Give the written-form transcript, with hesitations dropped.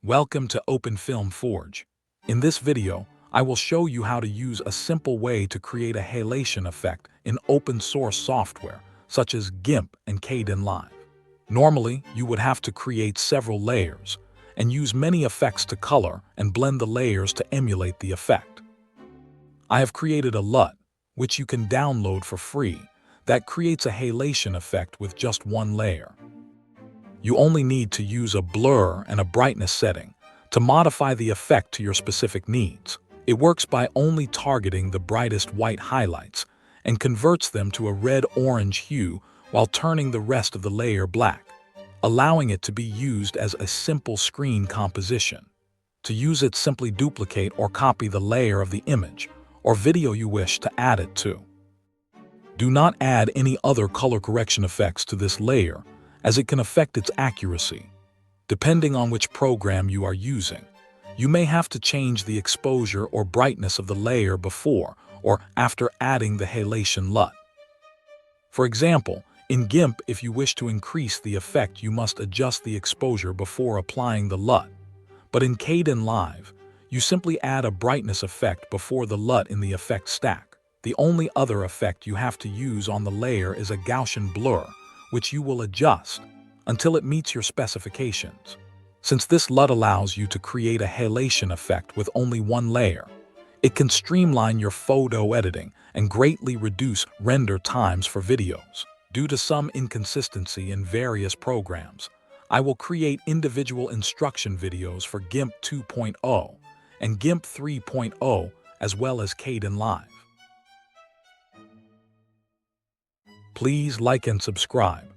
Welcome to Open Film Forge. In this video, I will show you how to use a simple way to create a halation effect in open source software, such as GIMP and Kdenlive. Normally, you would have to create several layers and use many effects to color and blend the layers to emulate the effect. I have created a LUT, which you can download for free, that creates a halation effect with just one layer. You only need to use a blur and a brightness setting to modify the effect to your specific needs. It works by only targeting the brightest white highlights and converts them to a red-orange hue while turning the rest of the layer black, allowing it to be used as a simple screen composition. To use it, simply duplicate or copy the layer of the image or video you wish to add it to. Do not add any other color correction effects to this layer, as it can affect its accuracy. Depending on which program you are using, you may have to change the exposure or brightness of the layer before or after adding the Halation Lut. For example, in GIMP, if you wish to increase the effect, you must adjust the exposure before applying the LUT. But in Kdenlive, you simply add a brightness effect before the LUT in the effect stack. The only other effect you have to use on the layer is a Gaussian blur, which you will adjust until it meets your specifications. Since this LUT allows you to create a halation effect with only one layer, it can streamline your photo editing and greatly reduce render times for videos. Due to some inconsistency in various programs, I will create individual instruction videos for GIMP 2.0 and GIMP 3.0 as well as Kdenlive. Please like and subscribe.